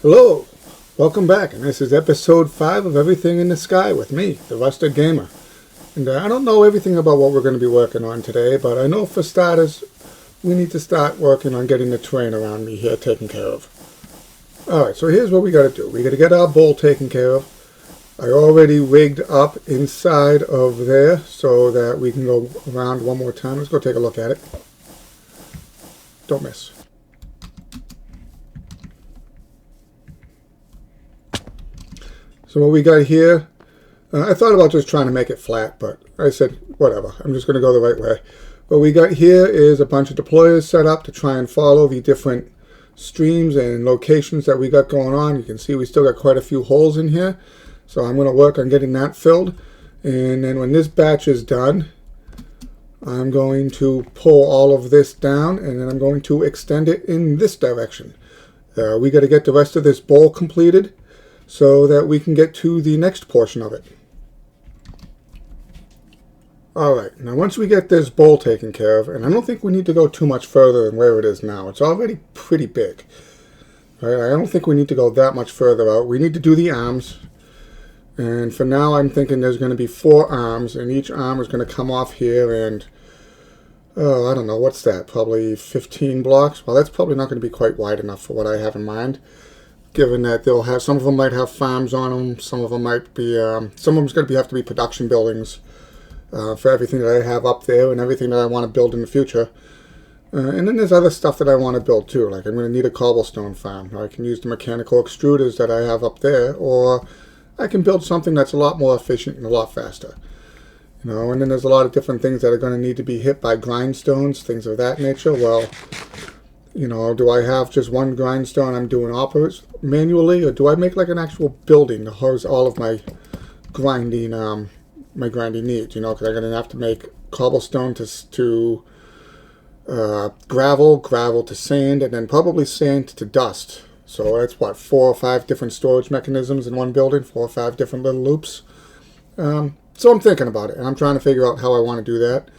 Hello, welcome back, and this is episode 5 of Everything in the Sky with me, the Rusted Gamer. And I don't know everything about what we're going to be working on today, but I know for starters, we need to start working on getting the terrain around me here taken care of. Alright, so here's what we got to do. We got to get our bowl taken care of. I already rigged up inside of there so that we can go around one more time. Let's go take a look at it. Don't miss. So what we got here, I thought about just trying to make it flat, but I said, whatever, I'm just going to go the right way. What we got here is a bunch of deployers set up to try and follow the different streams and locations that we got going on. You can see we still got quite a few holes in here, so I'm going to work on getting that filled. And then when this batch is done, I'm going to pull all of this down, and then I'm going to extend it in this direction. We got to get the rest of this bowl completed, so that we can get to the next portion of it. Alright, now once we get this bowl taken care of, and I don't think we need to go too much further than where it is now. It's already pretty big. Right? I don't think we need to go that much further out. We need to do the arms. And for now I'm thinking there's going to be 4 arms, and each arm is going to come off here and, I don't know, what's that? Probably 15 blocks? Well, that's probably not going to be quite wide enough for what I have in mind. Given that they'll have, some of them might have farms on them, some of them might be, some of them's going to have to be production buildings for everything that I have up there and everything that I want to build in the future. And then there's other stuff that I want to build too, like I'm going to need a cobblestone farm. I can use the mechanical extruders that I have up there, or I can build something that's a lot more efficient and a lot faster. You know, and then there's a lot of different things that are going to need to be hit by grindstones, things of that nature. Well, you know, do I have just one grindstone I'm doing operas manually, or do I make like an actual building to house all of my grinding needs? You know, because I'm going to have to make cobblestone to gravel to sand, and then probably sand to dust. So that's what, 4 or 5 different storage mechanisms in one building, 4 or 5 different little loops. So I'm thinking about it, and I'm trying to figure out how I want to do that.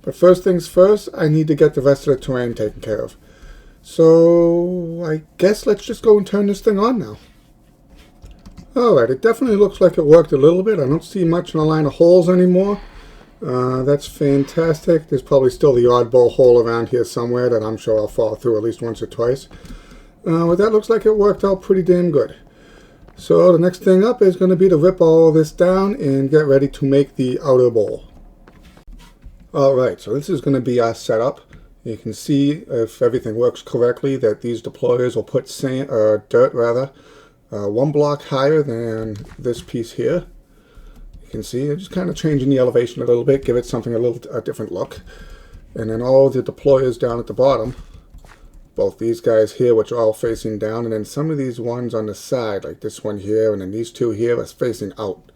But first things first, I need to get the rest of the terrain taken care of. So I guess let's just go and turn this thing on now. Alright, it definitely looks like it worked a little bit. I don't see much in the line of holes anymore. That's fantastic. There's probably still the oddball hole around here somewhere that I'm sure I'll fall through at least once or twice. But that looks like it worked out pretty damn good. So the next thing up is going to be to rip all this down and get ready to make the outer bowl. Alright, so this is going to be our setup. You can see, if everything works correctly, that these deployers will put dirt 1 block higher than this piece here. You can see it's just kind of changing the elevation a little bit, give it something a different look. And then all the deployers down at the bottom, both these guys here, which are all facing down, and then some of these ones on the side, like this one here, and then these 2 here, are facing out.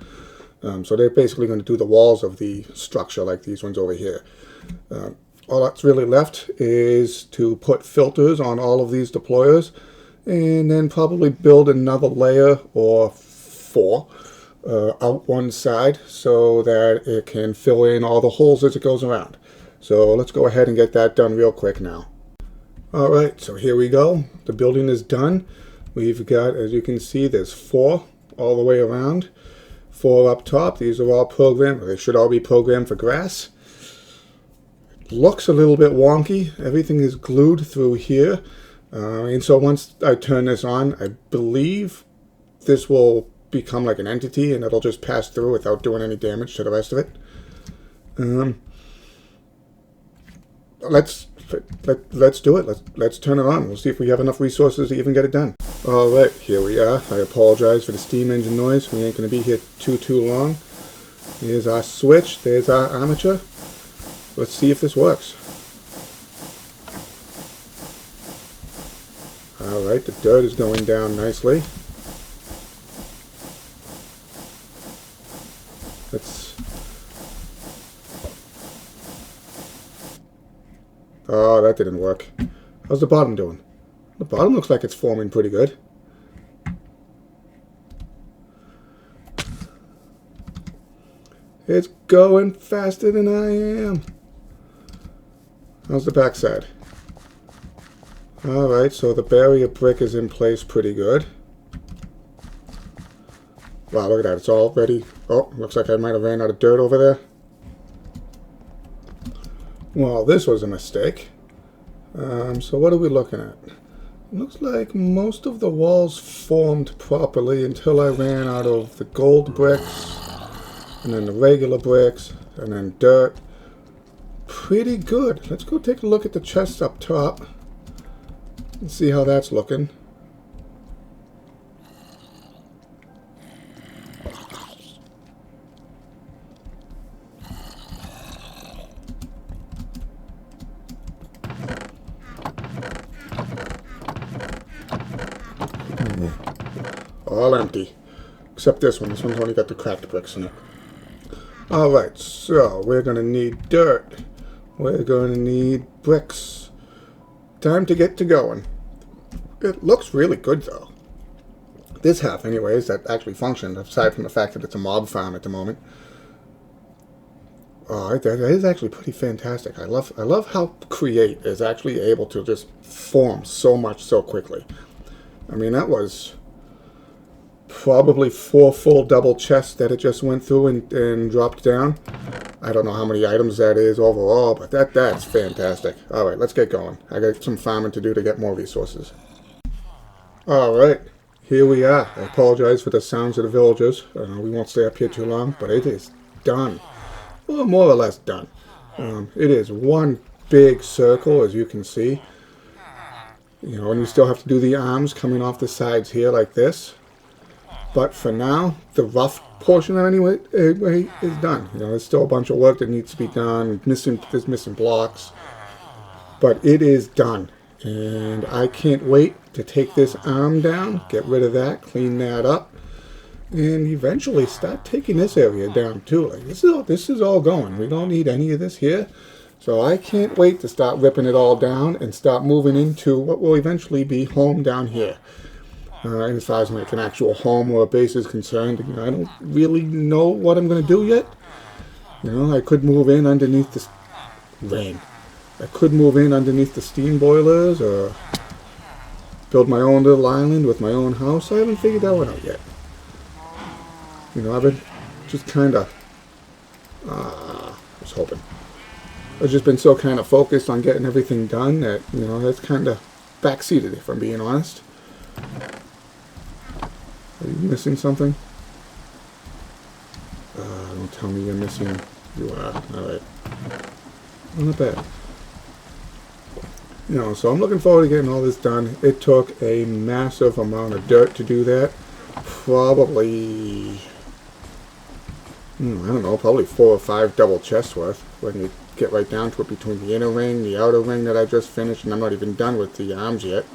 So they're basically going to do the walls of the structure, like these ones over here. All that's really left is to put filters on all of these deployers, and then probably build another layer or 4 out one side so that it can fill in all the holes as it goes around. So let's go ahead and get that done real quick now. Alright, so here we go. The building is done. We've got, as you can see, there's 4 all the way around. 4 up top. These are all programmed. They should all be programmed for grass. Looks a little bit wonky. Everything is glued through here, and so once I turn this on, I believe this will become like an entity and it'll just pass through without doing any damage to the rest of it. Let's do it. Let's turn it on. We'll see if we have enough resources to even get it done. Alright, here we are. I apologize for the steam engine noise. We ain't going to be here too long. Here's our switch. There's our armature. Let's see if this works. Alright, the dirt is going down nicely. Oh, that didn't work. How's the bottom doing? The bottom looks like it's forming pretty good. It's going faster than I am. How's the backside? Alright, so the barrier brick is in place pretty good. Wow, look at that. It's all ready. Oh, looks like I might have ran out of dirt over there. Well, this was a mistake. So what are we looking at? Looks like most of the walls formed properly until I ran out of the gold bricks, and then the regular bricks, and then dirt. Pretty good. Let's go take a look at the chest up top and see how that's looking. All empty. Except this one. This one's only got the cracked bricks in it. Alright, so we're going to need dirt. We're going to need bricks. Time to get to going. It looks really good, though. This half, anyways, that actually functioned, aside from the fact that it's a mob farm at the moment. Oh, that is actually pretty fantastic. I love how Create is actually able to just form so much so quickly. I mean, that was probably 4 full double chests that it just went through and dropped down. I don't know how many items that is overall, but that's fantastic. Alright, let's get going. I got some farming to do to get more resources. Alright, here we are. I apologize for the sounds of the villagers. We won't stay up here too long, but it is done. Well, more or less done. It is one big circle, as you can see. You know, and you still have to do the arms coming off the sides here like this. But for now, the rough portion of it anyway is done. You know, there's still a bunch of work that needs to be done. There's missing blocks. But it is done. And I can't wait to take this arm down, get rid of that, clean that up, and eventually start taking this area down too. Like, this is all going. We don't need any of this here. So I can't wait to start ripping it all down and start moving into what will eventually be home down here. And as far as like an actual home or a base is concerned, you know, I don't really know what I'm going to do yet. You know, I could move in underneath this rain. I could move in underneath the steam boilers or build my own little island with my own house. I haven't figured that one out yet. You know, I've been just kind of, I was hoping. I've just been so kind of focused on getting everything done that, you know, that's kind of backseated, if I'm being honest. Are you missing something? Don't tell me you're missing. You are. Alright. Not bad. You know, so I'm looking forward to getting all this done. It took a massive amount of dirt to do that. Probably, I don't know, probably 4 or 5 double chests worth when you get right down to it, between the inner ring, the outer ring that I just finished, and I'm not even done with the arms yet.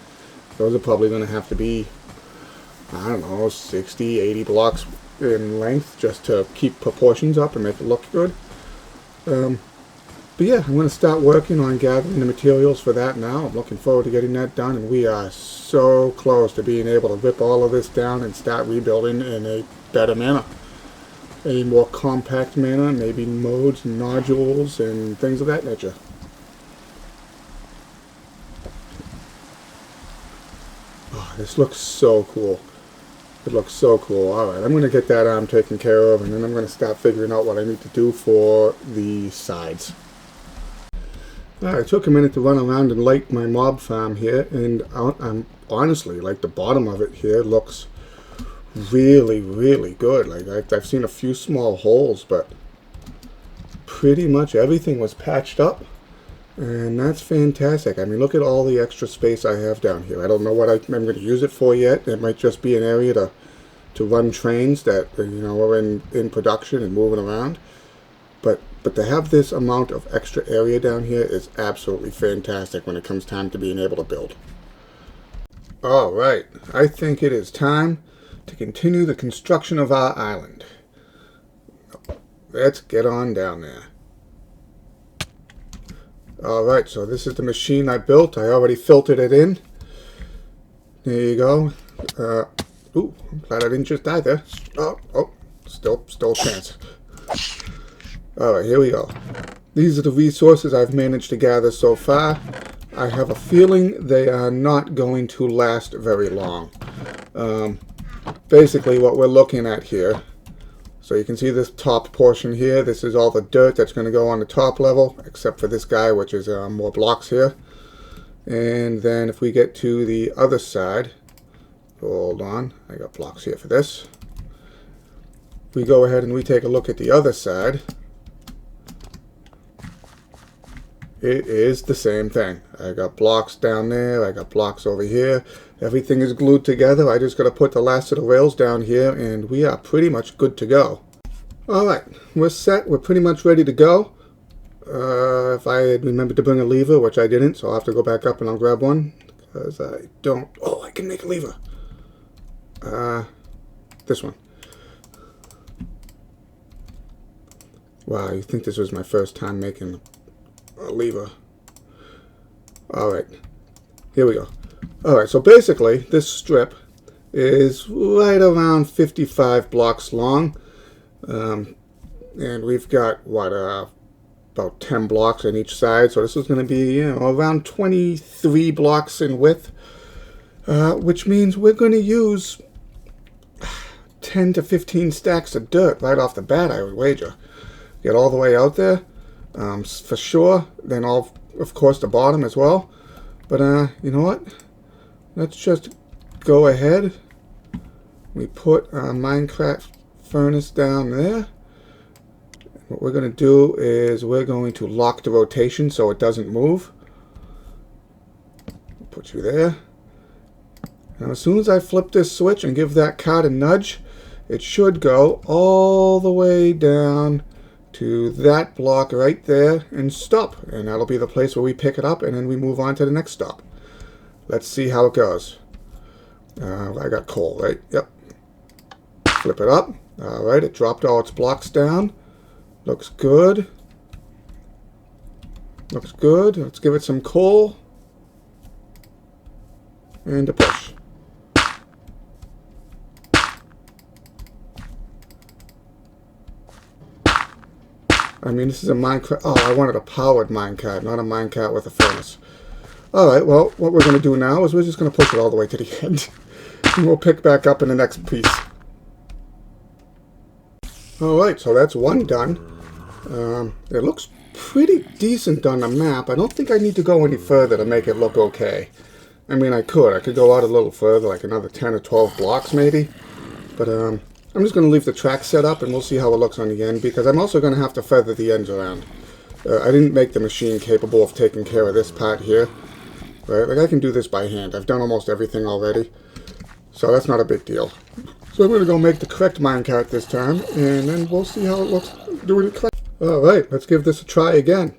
Those are probably going to have to be, I don't know, 60, 80 blocks in length just to keep proportions up and make it look good. But yeah, I'm going to start working on gathering the materials for that now. I'm looking forward to getting that done, and we are so close to being able to rip all of this down and start rebuilding in a better manner. A more compact manner, maybe modes, nodules, and things of that nature. Oh, this looks so cool. It looks so cool. Alright, I'm going to get that arm taken care of, and then I'm going to start figuring out what I need to do for the sides. Alright, it took a minute to run around and light my mob farm here, and I'm honestly, like, the bottom of it here looks really, really good. Like, I've seen a few small holes, but pretty much everything was patched up, and that's fantastic. I mean, look at all the extra space I have down here. I don't know what I'm going to use it for yet. It might just be an area to run trains that, you know, are in production and moving around. But to have this amount of extra area down here is absolutely fantastic when it comes time to being able to build. Alright, I think it is time to continue the construction of our island. Let's get on down there. Alright, so this is the machine I built. I already filtered it in. There you go. Ooh, I'm glad I didn't just die there. Oh, still a chance. Alright, here we go. These are the resources I've managed to gather so far. I have a feeling they are not going to last very long. Basically what we're looking at here, so you can see this top portion here, this is all the dirt that's going to go on the top level, except for this guy, which is more blocks here. And then if we get to the other side, hold on, I got blocks here for this. We go ahead and we take a look at the other side. It is the same thing. I got blocks down there, I got blocks over here. Everything is glued together. I just got to put the last of the rails down here and we are pretty much good to go. Alright, we're set. We're pretty much ready to go. If I had remembered to bring a lever, which I didn't, so I'll have to go back up and I'll grab one. Because I don't... Oh, I can make a lever. This one. Wow, you think this was my first time making a lever. Alright, here we go. Alright, so basically this strip is right around 55 blocks long. And we've got, what, about 10 blocks on each side. So this is going to be, you know, around 23 blocks in width. Which means we're going to use 10 to 15 stacks of dirt right off the bat, I would wager. Get all the way out there. For sure, then all, of course, the bottom as well. But you know what? Let's just go ahead. We put our Minecraft furnace down there. What we're going to do is we're going to lock the rotation so it doesn't move. Put you there. Now, as soon as I flip this switch and give that card a nudge, it should go all the way down to that block right there and stop. And that'll be the place where we pick it up and then we move on to the next stop. Let's see how it goes. I got coal, right? Yep. Flip it up. Alright, it dropped all its blocks down. Looks good. Looks good. Let's give it some coal. And a push. I mean, this is a minecart. Oh, I wanted a powered minecart, not a minecart with a furnace. Alright, well, what we're going to do now is we're just going to push it all the way to the end. And we'll pick back up in the next piece. Alright, so that's one done. It looks pretty decent on the map. I don't think I need to go any further to make it look okay. I mean, I could go out a little further, like another 10 or 12 blocks maybe. But I'm just going to leave the track set up and we'll see how it looks on the end, because I'm also going to have to feather the ends around. I didn't make the machine capable of taking care of this part here. Right? Like, I can do this by hand. I've done almost everything already. So that's not a big deal. So I'm going to go make the correct minecart this time, and then we'll see how it looks doing it correct. Alright, let's give this a try again.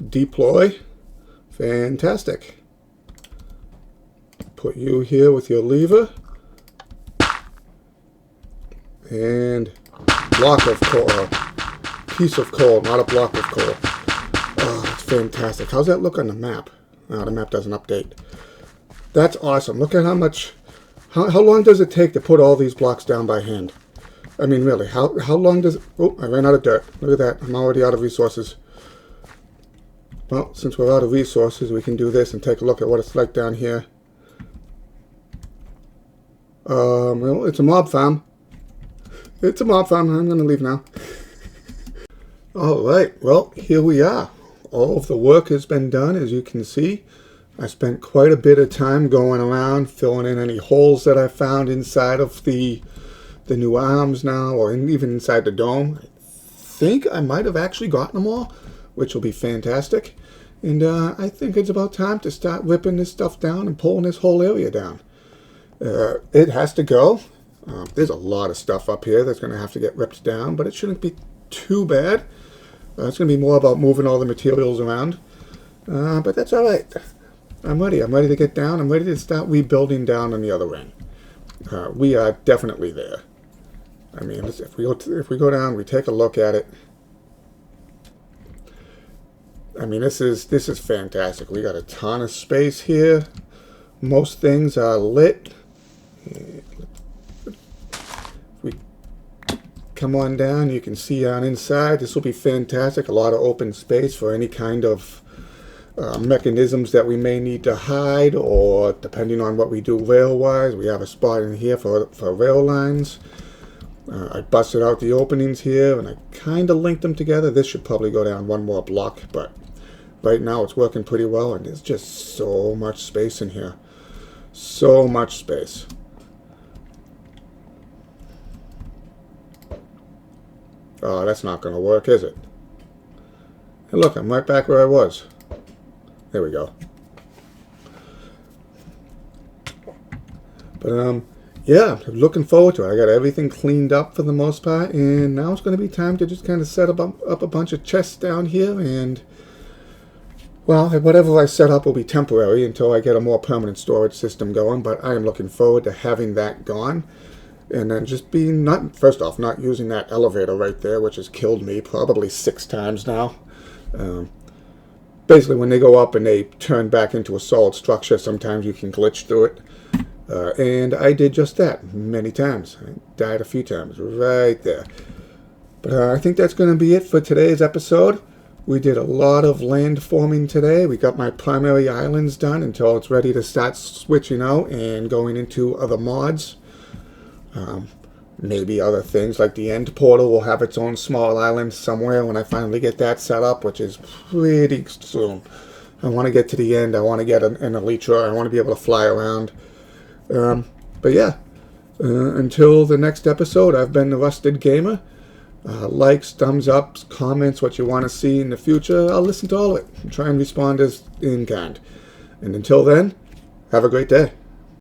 Deploy. Fantastic. Put you here with your lever. And block of coal. Piece of coal, not a block of coal. Oh, that's fantastic. How's that look on the map? Oh, the map doesn't update. That's awesome. Look at how much... How long does it take to put all these blocks down by hand? I mean, really, how long does... Oh, I ran out of dirt. Look at that. I'm already out of resources. Well, since we're out of resources, we can do this and take a look at what it's like down here. Well, it's a mob farm. It's a mob farm. I'm going to leave now. Alright, well, here we are. All of the work has been done, as you can see. I spent quite a bit of time going around, filling in any holes that I found inside of the new arms now, or even inside the dome. I think I might have actually gotten them all, which will be fantastic. And I think it's about time to start ripping this stuff down and pulling this whole area down. It has to go. There's a lot of stuff up here that's going to have to get ripped down, but it shouldn't be too bad. It's going to be more about moving all the materials around. But that's all right. I'm ready. I'm ready to get down. I'm ready to start rebuilding down on the other end. We are definitely there. I mean, if we go down, we take a look at it. I mean, this is fantastic. We got a ton of space here. Most things are lit. We come on down. You can see on inside. This will be fantastic. A lot of open space for any kind of mechanisms that we may need to hide, or depending on what we do rail-wise, we have a spot in here for rail lines. I busted out the openings here, and I kind of linked them together. This should probably go down one more block, but right now it's working pretty well, and there's just so much space in here. So much space. Oh, that's not going to work, is it? Hey, look, I'm right back where I was. There we go. But, yeah, looking forward to it. I got everything cleaned up for the most part, and now it's going to be time to just kind of set up a bunch of chests down here, and, well, whatever I set up will be temporary until I get a more permanent storage system going, but I am looking forward to having that gone. And then just being, first off, not using that elevator right there, which has killed me probably 6 times now. Basically, when they go up and they turn back into a solid structure, sometimes you can glitch through it. And I did just that many times. I died a few times right there. But I think that's going to be it for today's episode. We did a lot of land forming today. We got my primary islands done until it's ready to start switching out and going into other mods. Maybe other things like the end portal will have its own small island somewhere when I finally get that set up, which is pretty soon. I want to get to the end. I want to get an elytra. I want to be able to fly around. But yeah, until the next episode, I've been the Rusted Gamer. Likes, thumbs up, comments, what you want to see in the future. I'll listen to all of it and try and respond as in kind. And until then, have a great day.